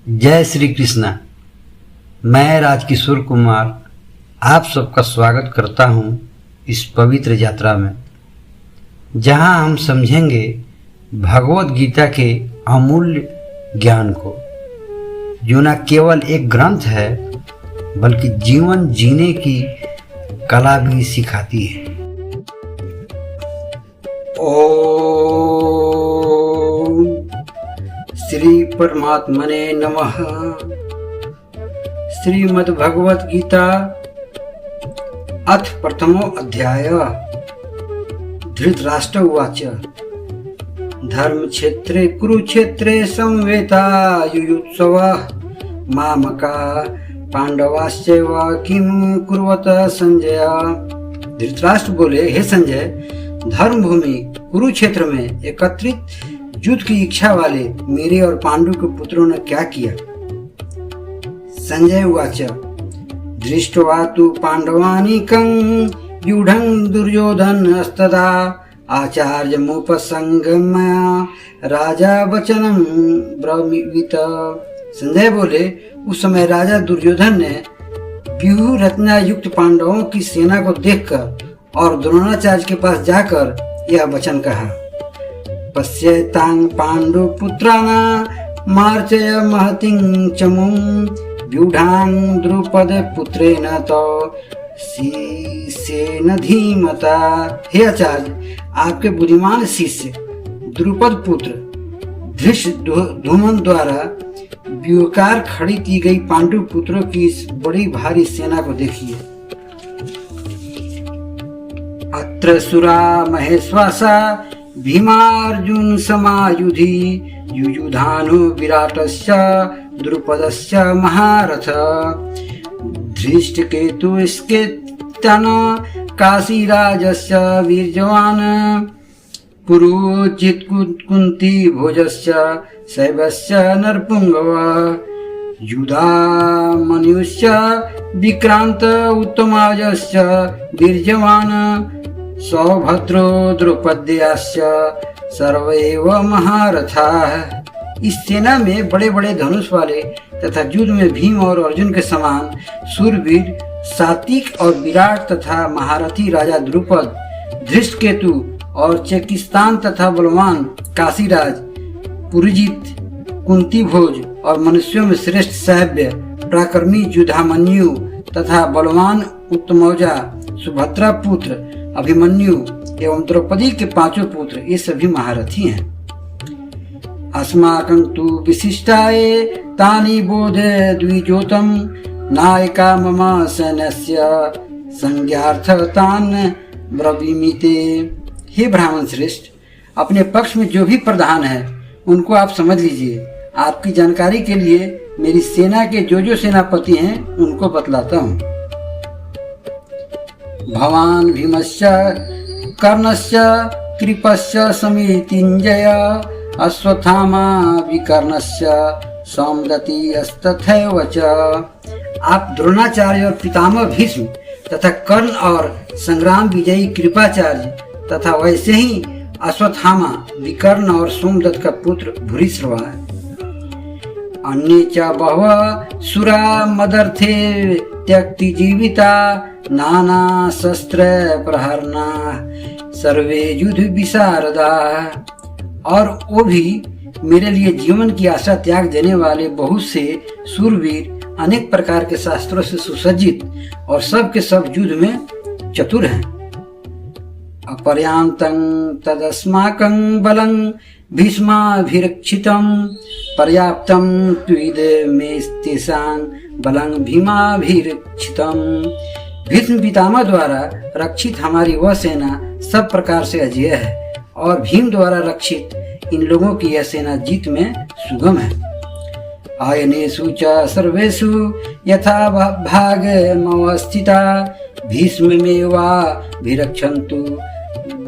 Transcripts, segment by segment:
जय श्री कृष्णा। मैं राजकिशोर कुमार आप सबका स्वागत करता हूं इस पवित्र यात्रा में, जहां हम समझेंगे भगवत गीता के अमूल्य ज्ञान को, जो न केवल एक ग्रंथ है बल्कि जीवन जीने की कला भी सिखाती है। ओम श्री परमात्मने नमः। श्रीमद् भगवत गीता अथ प्रथमो अध्याय। धृतराष्ट्र उवाच धर्मक्षेत्रे कुरुक्षेत्रे संवेता युयुत्सवः मामका पांडवाश्चैव किं कुर्वत संजय। धृतराष्ट्र बोले, हे संजय, धर्म भूमि कुरुक्षेत्र में एकत्रित युद्ध की इच्छा वाले मेरे और पांडु के पुत्रों ने क्या किया। संजय उवाच दृष्ट्वा तु पांडवानीकं व्यूढं दुर्योधनस्तदा आचार्यमुपसंगम्य राजा वचनं ब्रवीत। संजय बोले, उस समय राजा दुर्योधन ने व्यूह रचना युक्त पांडवों की सेना को देखकर और द्रोणाचार्य के पास जाकर यह वचन कहा, पश्येतां पांडुपुत्राणा मार्चय महतिं चमुं व्यूढां द्रुपद पुत्रेण तो शीशेन धीमता। हे आचार्य, आपके बुद्धिमान शिष्य द्रुपद पुत्र धृष्टद्युम्न द्वारा व्यूहकार खड़ी की गई पांडु पुत्रों की इस बड़ी भारी सेना को देखिए। अत्र सुरा महेश्वासा भीमार्जुन समायुधि युयुधानु विराटस्य द्रुपदस्य महारथ धृष्टकेतुस्केतन काशीराजस्य वीर्यवान् पुरोचित कुन्ती भोजस्य शैवस्य नरपुंगव युधामन्युस्य विक्रांत उत्तमाजस्य वीर्यवान् सौभद्रो द्रौपद्यास्य सर्वैव महारथाः। इस सेना में बड़े बड़े धनुष वाले तथा युद्ध में भीम और अर्जुन के समान सूरवीर सात्विक और विराट तथा महारथी राजा द्रुपद, धृष्टकेतु और चेकिस्तान तथा बलवान काशीराज पुरजित, कुंती भोज और मनुष्यों में श्रेष्ठ सैव्य पराक्रमी युधामन्यु तथा बलवान उत्तमौजा सुभद्रा पुत्र अभिमन्यु एवं द्रौपदी के पांचों पुत्र, ये सभी महारथी हैं। अस्माकं तु विशिष्टाये तानि बोधे द्विजोतम नायका मम सैन्यस्य संज्ञार्थ तान् ब्रवीमीते। हे ब्राह्मण श्रेष्ठ, अपने पक्ष में जो भी प्रधान है उनको आप समझ लीजिए। आपकी जानकारी के लिए मेरी सेना के जो सेनापति हैं उनको बतलाता हूँ। भवान भीमस्य कर्णस्य कृपस्य समितिञ्जय अश्वत्थामा विकर्णस्य सौमदत्ति अस्तथैव च। आप द्रोणाचार्य और पितामह भीष्म तथा कर्ण और संग्राम विजयी कृपाचार्य तथा वैसे ही अश्वत्थामा विकर्ण और सोमदत्त का पुत्र भूरिश्रवा है। अन्ये च बहवः सुरा मदर्थे त्यक्ति जीविता नाना शस्त्र प्रहरणा सर्वे युद्ध विशारदा। और वो भी मेरे लिए जीवन की आशा त्याग देने वाले बहुत से सूरवीर अनेक प्रकार के शास्त्रों से सुसज्जित और सब के सब युद्ध में चतुर हैं। अपर्यान्तं तदस्माकं बलं भीष्माभिरक्षितं पर्याप्तं त्विदमेस्तेषां बलं भीमाभिरक्षितं। भीष्म पितामह द्वारा रक्षित हमारी वह सेना सब प्रकार से अजेय है और भीम द्वारा रक्षित इन लोगों की यह सेना जीत में सुगम है। आयनेषु च सर्वेषु यथा भागमवस्थिता भीष्ममेवाभिरक्षन्तु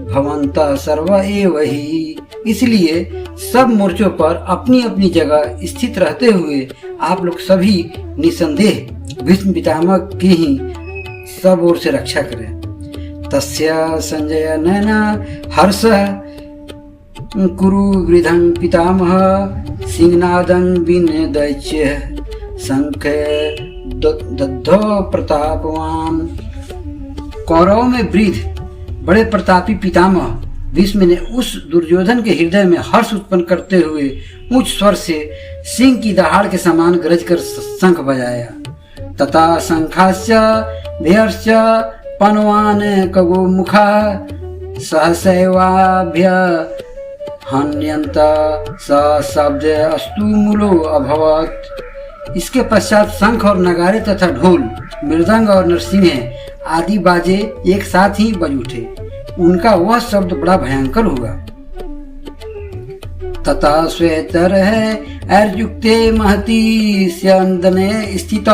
भवन्तः सर्व एव हि। इसलिए सब मोर्चों पर अपनी अपनी जगह स्थित रहते हुए आप लोग सभी निसंदेह भीष्म पितामह की ही सब ओर से रक्षा करें। तस्य संजय नैना हर्ष कुरु वृद्धं पितामह सिंहनादं विनदैत्य शंख दद्धो प्रतापवान। कौरवों में वृद्ध बड़े प्रतापी पितामह भीष्म ने उस दुर्योधन के हृदय में हर्ष उत्पन्न करते हुए उच्च स्वर से सिंह की दहाड़ के समान गरज कर शंख बजाया। तथा शंखास्य भयश्च पनवान कगो मुखा सहसैवाभ्य हन्यंत शब्द अस्तु मूलो अभवत। इसके पश्चात शंख और नगारे तथा ढोल, मृदंग और नरसिंह आदि बाजे एक साथ ही बज उठे। उनका वह शब्द बड़ा भयंकर हुआ। तथा श्वेतर है अर्युक्ते महती स्यंदने स्थित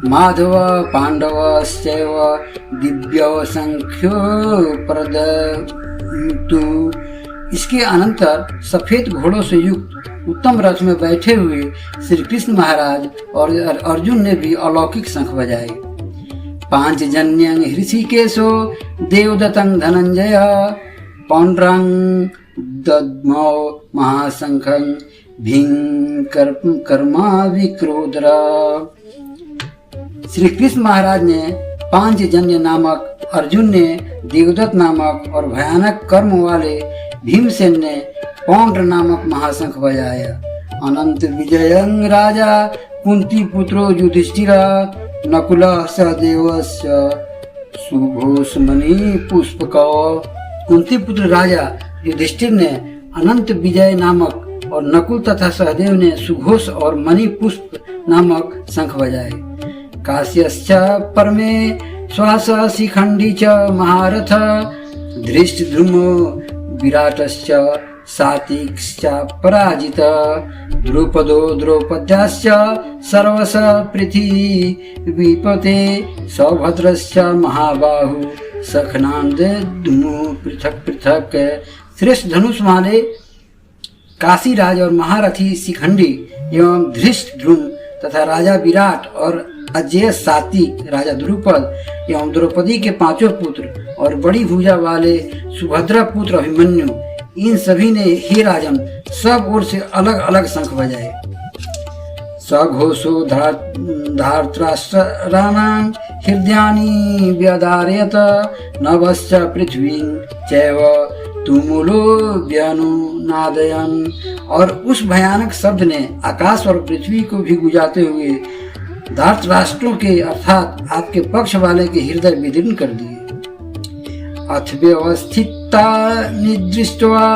माधव पांडवश्चैव दिव्य संख्यो प्रदयुक्तु। इसके अनंतर सफेद घोड़ों से युक्त उत्तम रथ में बैठे हुए श्री कृष्ण महाराज और अर्जुन ने भी अलौकिक शंख बजाए। पांचजन्यं हृषिकेशो देवदत्तं धनंजय पौंड्रं दद्मो महाशंखं भीं कर्मा विक्रोधरा। श्री कृष्ण महाराज ने पांचजन्य नामक, अर्जुन ने देवदत्त नामक और भयानक कर्म वाले भीमसेन ने पौंड्र नामक महाशंख बजाया। अनंत विजयं राजा कुंती पुत्रो युधिष्ठिरा नकुलः सहदेवस्य सुघोषमणि पुष्पको। कुंती पुत्र राजा युधिष्ठिर ने अनंत विजय नामक और नकुल तथा सहदेव ने सुघोष और मणि पुष्प नामक शंख बजाए। काश्यश्च परमे श्वास शिखंडी च महारथ धृष्टद्युम्नो विराटश्च सात्विकश्च पराजित द्रुपदो द्रौपद्याश्च सर्वश पृथ्वीपते सौभद्रश्च महाबाहु सखनांदद्युम्नो पृथक पृथक। श्रेष्ठ धनुष वाले काशीराज और महारथी शिखंडी एवं धृष्टद्युम्न तथा राजा विराट और अजय सात्विक राजा द्रुपद एवं द्रौपदी के पांचों पुत्र और बड़ी भुजा वाले सुभद्रा पुत्र अभिमन्यु, इन सभी ने हे राजन सब ओर से अलग अलग शंख बजाए। सघोषो धार्तराष्ट्राणां हृदयानि व्यदारयत नभश्च पृथ्वीं चैव तुमुलो व्यनुनादयन्। और उस भयानक शब्द ने आकाश और पृथ्वी को भी गुजाते हुए धार्तराष्ट्रों के अर्थात आपके पक्ष वाले के हृदय विदीर्ण कर दिए। अथ व्यवस्थिता निदृष्ट्वा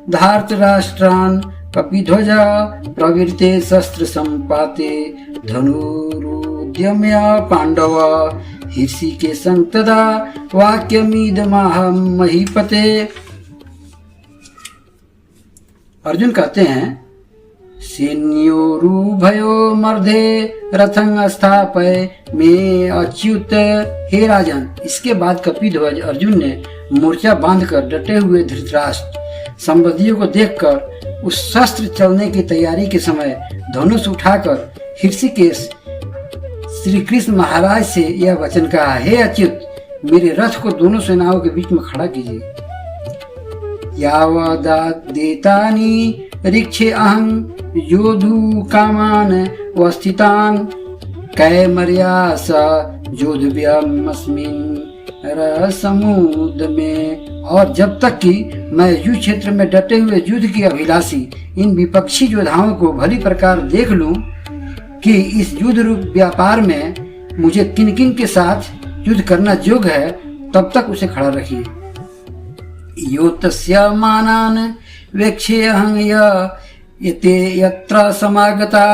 धार्तराष्ट्रान् कपिध्वजा प्रवृत्ते शस्त्र संपाते धनुरुद्यम्य पांडव हृषिकेशं तदा वाक्यमिदमहं महीपते। अर्जुन कहते हैं, सैन्योरुभयो मर्धे रथं स्थापय में अच्युत। हे राजन, इसके बाद कपिध्वज अर्जुन ने मोर्चा बांधकर डटे हुए धृतराष्ट्र संबंधियों को देखकर उस शस्त्र चलने की तैयारी के समय धनुष उठाकर ऋषिकेश श्री कृष्ण महाराज से यह वचन कहा, हे अच्युत, मेरे रथ को दोनों सेनाओं के बीच में खड़ा कीजिए। यावदेतानि ऋक्षे अहं योधु कामान वस्थितान कैमर्या स योधव्यमस्मिन् रसमुद्र में। और जब तक कि मैं युद्ध क्षेत्र में डटे हुए युद्ध की अभिलाषी इन विपक्षी योद्धाओं को भली प्रकार देख लूं कि इस युद्ध रूप व्यापार में मुझे किन किन के साथ युद्ध करना योग्य है, तब तक उसे खड़ा रखिए। यो तस्य मानान वेक्षेऽहं यते यत्र समागता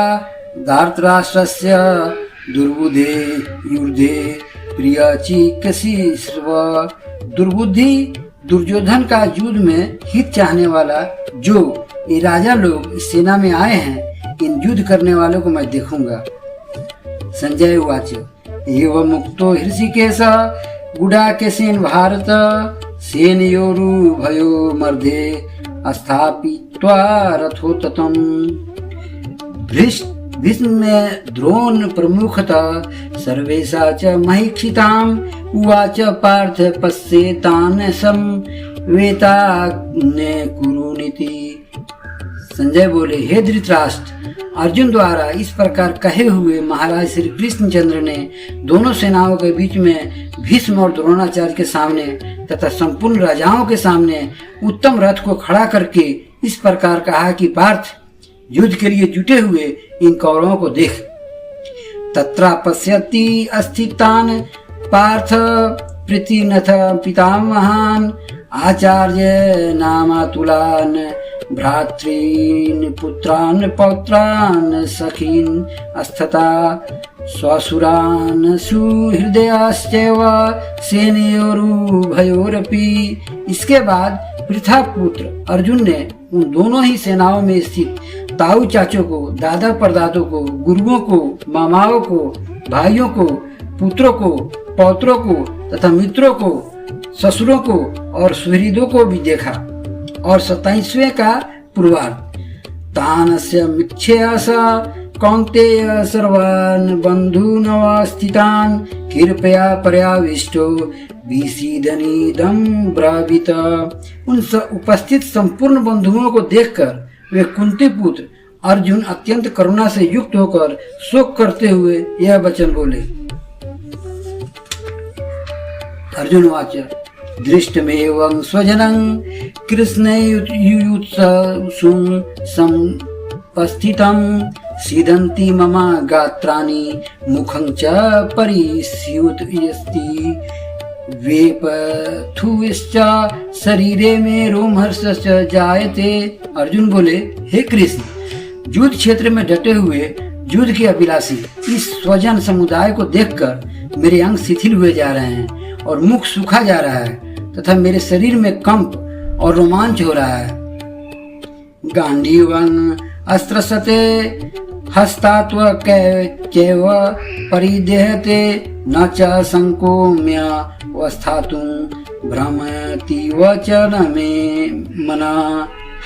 धार्तराष्ट्रस्य दुर्बुद्धे युद्धे प्रियचिकित्सिष्व। दुर्बुद्धि दुर्योधन का युद्ध में हित चाहने वाला जो ये राजा लोग इस सेना में आए हैं, इन युद्ध करने वालों को मैं देखूंगा। संजय उवाच एवं मुक्तो हृषिकेश गुडाकेशेन भारत सेनयोरुभयो मर्धे स्थापित्वा रथोत्तम। भीष्म में द्रोण प्रमुखतः सर्वेषा च महीक्षिताम् उवाच पार्थ पश्येतान् सम वेताग्ने कुरुनीति। संजय बोले, हे धृतराष्ट्र, अर्जुन द्वारा इस प्रकार कहे हुए महाराज श्री कृष्णचंद्र ने दोनों सेनाओं के बीच में भीष्म और द्रोणाचार्य के सामने तथा संपूर्ण राजाओं के सामने उत्तम रथ को खड़ा करके इस प्रकार कहा कि पार्थ, युद्ध के लिए जुटे हुए इन कौरवों को देख। तत्रा पश्यति अस्थितान पार्थ पृथ्वीनाथ पितामहान आचार्य नामातुलान भ्रातॄन् पुत्रान् पौत्रान् सखीन् अस्थता स्वसुरान् सुहृदयाश्चैव सेनयोरुभयोरपि। इसके बाद पृथा पुत्र अर्जुन ने उन दोनों ही सेनाओं में स्थित ताऊ चाचों को, दादा परदादों को, गुरुओं को, मामाओं को, भाइयों को, पुत्रों को, पौत्रों को तथा मित्रों को, ससुरों को और सुहृदों को भी देखा। और 27वें का पूर्वार्ध। तानस्य मिच्छेयस कौन्तेय सर्वान् बन्धूनवस्थितान् कृपया पर्याविष्टो विसीदनीदं ब्रावीत। उन उपस्थित संपूर्ण बंधुओं को देखकर वे कुंती पुत्र अर्जुन अत्यंत करुणा से युक्त होकर शोक करते हुए यह वचन बोले। अर्जुन वाच, दृष्टमेवं स्वजनं कृष्णयुयुत्सुं समुपस्थितं सीदन्ति मम गात्राणि मुखं च परिस्युतयस्ति वेपथुश्च शरीरे में रोमहर्षश्च जायते। अर्जुन बोले, हे कृष्ण, युद्ध क्षेत्र में डटे हुए युद्ध के अभिलाषी इस स्वजन समुदाय को देखकर मेरे अंग शिथिल हुए जा रहे हैं और मुख सूखा जा रहा है तथा मेरे शरीर में कंप और रोमांच हो रहा है। गांडीवं अस्त्रसते हस्तात्व कैव परिदेहते न च संकोम्य वस्थातुं भ्रमति वचन में मना।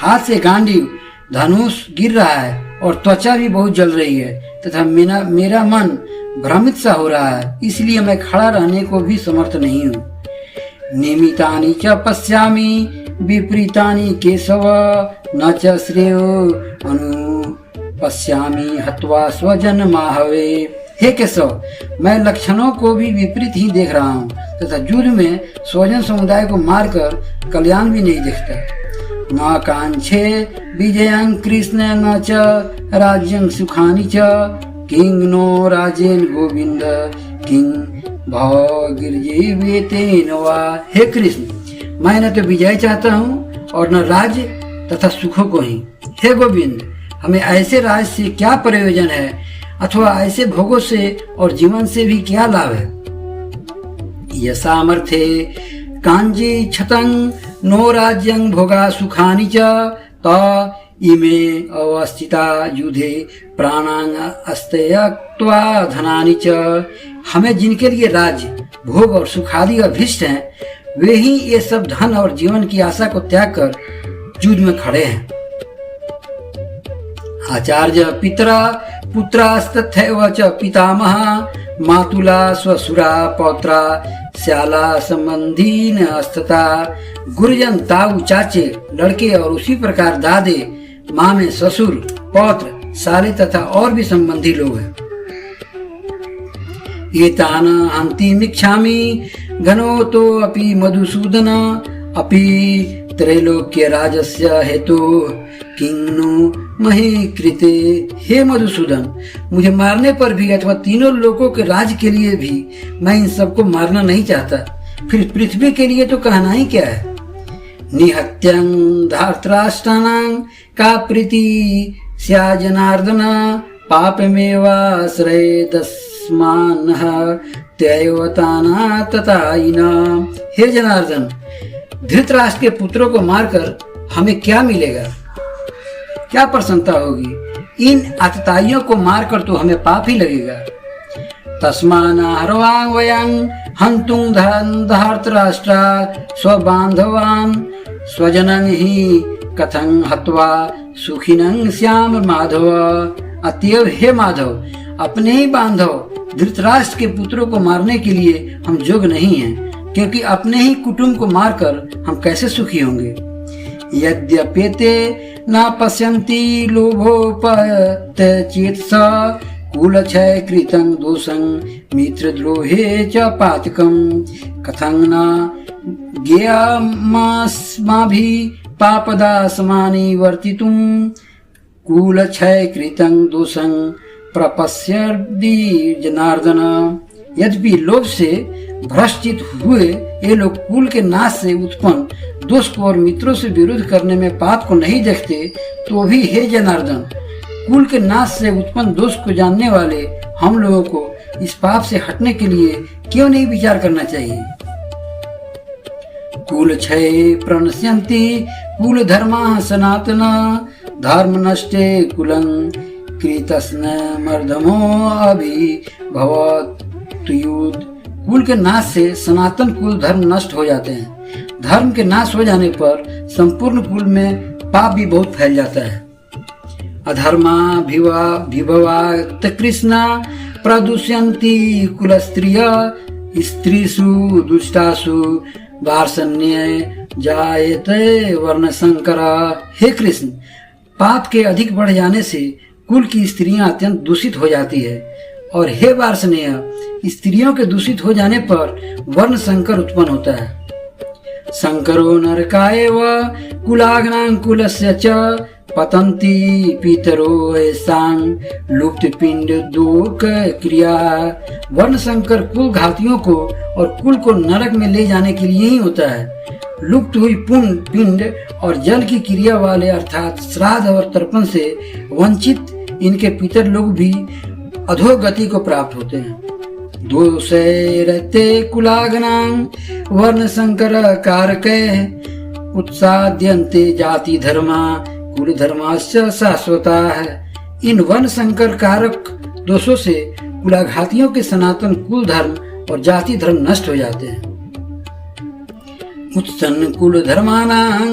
हाथ से गांडीव धनुष गिर रहा है और त्वचा भी बहुत जल रही है तथा मेरा मन भ्रमित सा हो रहा है, इसलिए मैं खड़ा रहने को भी समर्थ नहीं हूँ। निमितानि च पश्यामि विपरीतानि केशव न च श्रेयो अनुपश्यामि हत्वा स्वजन माहवे। हे केशव, मैं लक्षणों को भी विपरीत ही देख रहा हूँ तथा युद्ध में स्वजन समुदाय को मारकर कल्याण भी नहीं देखता। न कांक्षे विजयं कृष्ण न च राज्यं सुखानि च किंग नो राजेन गोविंद किंग भागिर्जीवेतेन वा। हे कृष्ण, मैं न तो विजय चाहता हूँ और न राज्य तथा सुखों को ही। हे गोविंद, हमें ऐसे राज से क्या प्रयोजन है अथवा ऐसे भोगों से और जीवन से भी क्या लाभ है। यसामर्थे कांजी छतं नो राज्यं भोगा सुखानि च त इमे अवस्थिता युधे प्राणांग अस्त्यक्त्वा धनानि च। हमें जिनके लिए राज्य भोग और सुखादि अभिष्ट हैं, वे ही ये सब धन और जीवन की आशा को त्याग कर युद्ध में खड़े हैं। आचार्य पितरा पुत्रास्तथैव च पितामहा मातुला स्वसुरा पौत्रा श्याला संबंधी न अस्तता। गुरुजन ताऊ चाचे लड़के और उसी प्रकार दादे मामे ससुर पौत्र साले तथा और भी संबंधी लोग हैं। एतान हन्तिमिच्छामि घनो तो अपि मधुसूदन अपि त्रैलोक्य राजस्य हेतु किन्नु मही कृते। हे मधुसूदन, मुझे मारने पर भी अथवा तीनों लोकों के राज के लिए भी मैं इन सबको मारना नहीं चाहता, फिर पृथ्वी के लिए तो कहना ही क्या है। निहत्यं धार्तराष्ट्राणां का प्रीति स्या जनार्दन पापमेवाश्रयेदस्मान्नः त्ययवताना तथाइना। हे जनार्दन, धृतराष्ट्र के पुत्रों को मारकर हमें क्या मिलेगा, क्या प्रसन्नता होगी। इन आतताइयों को मारकर तो हमें पाप ही लगेगा। तस्मान्नहर्वां वयं हन्तुं धार्तराष्ट्रा स्वबान्धवान् स्वजनं हि कथं हत्वा सुखिनं श्याम माधव। अतएव हे माधव, अपने ही बांधव धृतराष्ट्र के पुत्रों को मारने के लिए हम योग्य नहीं हैं। क्योंकि अपने ही कुटुंब को मारकर हम कैसे सुखी होंगे। यद्यप्येते न पश्यन्ति लोभोपहत चेतसा कुलक्षय कृतं दोषं मित्रद्रोहे च पातकं कथं न ज्ञेयमस्माभिः पापदासमानि वर्तितुं कुलक्षय कृतं दोषं प्रपश्यति जनार्दन। यद्यपि लोभ से भ्रष्टित हुए ये लोग कुल के नाश से उत्पन्न दोष को और मित्रों से विरोध करने में पाप को नहीं देखते, तो भी हे जनार्दन, कुल के नाश से उत्पन्न दोष को जानने वाले हम लोगों को इस पाप से हटने के लिए क्यों नहीं विचार करना चाहिए। कुल क्षय प्रणश्यन्ति कुल धर्मा सनातन धर्म नष्टे कुलं कृतस्न मर्दमो अभिभवत् युद्ध। कुल के नाश से सनातन कुल धर्म नष्ट हो जाते हैं। धर्म के नाश हो जाने पर संपूर्ण कुल में पाप भी बहुत फैल जाता है। अधर्मा विभवात् कृष्णा प्रदुष्यन्ति कुल स्त्रीषु दुष्टासु वार्षण्य जायते वर्ण संकरा। हे कृष्ण, पाप के अधिक बढ़ जाने से कुल की स्त्रियां अत्यंत दूषित हो जाती है, और हे वार्षणेय, स्त्रियों के दूषित हो जाने पर वर्ण संकर उत्पन्न होता है। संकरो नरकाय व कुलाग्नां कुलस्य च पतन्ति पितरो ऐसां लुप्त पिंड दोक क्रिया। वर्ण संकर कुल घातियों को और कुल को नरक में ले जाने के लिए ही होता है। लुप्त हुई पिंड और जल की क्रिया वाले अर्थात श्राद्ध और तर्पण से वंचित इनके पितर लोग भी अधोगति को प्राप्त होते हैं। दोषे रहते कुलाग्नां वर्ण संकर कारके उत्साद्यन्ते जाति धर्मा कुल धर्माश्च शाश्वता है। इन वर्ण संकर कारक दोषों से कुलाघातियों के सनातन कुल धर्म और जाति धर्म नष्ट हो जाते हैं। उत्सन्न कुल धर्मानां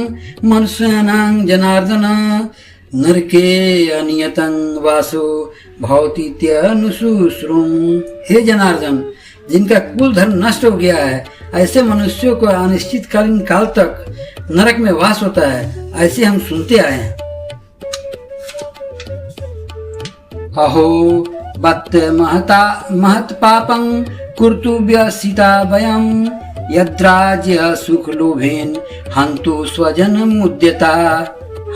मनुष्यानां जनार्दन नरके अनियतं वासो भवतीत्यनुशुश्रुम। हे जनार्दन, जिनका कुल धर्म नष्ट हो गया है, ऐसे मनुष्यों को अनिश्चितकालीन काल तक नरक में वास होता है, ऐसे हम सुनते आए हैं। अहो बत महत पापं कुर्तुव्यसिता वयं यद्राज्य सुख लोभेन हंतु स्वजन मुद्यता।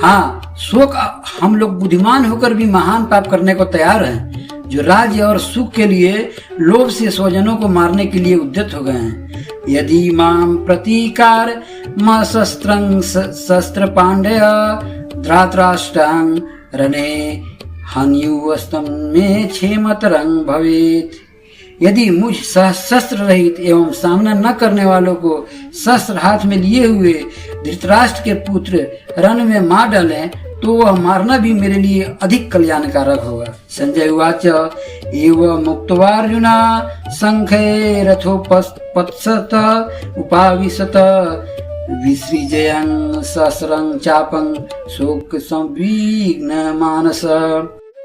हाँ, शोक हम लोग बुद्धिमान होकर भी महान पाप करने को तैयार हैं, जो राज्य और सुख के लिए लोभ से स्वजनों को मारने के लिए उद्यत हो गए हैं। यदि माम प्रतीकार म शस्त्र पांडय धृतराष्ट्रं रणे हन्युवस्तम में क्षेमतरं भवेत्। यदि मुझ शस्त्र रहित एवं सामना न करने वालों को शस्त्र हाथ में लिए हुए धृतराष्ट्र के पुत्र रण में मार डालें, तो वह मारना भी मेरे लिए अधिक कल्याणकारक होगा। संजय उवाच एवं मुक्त्वार्जुना शंखे रथोपत्सत उपाविशत विसृजयं सहस्रं चापं शोक संविघ्न मानस।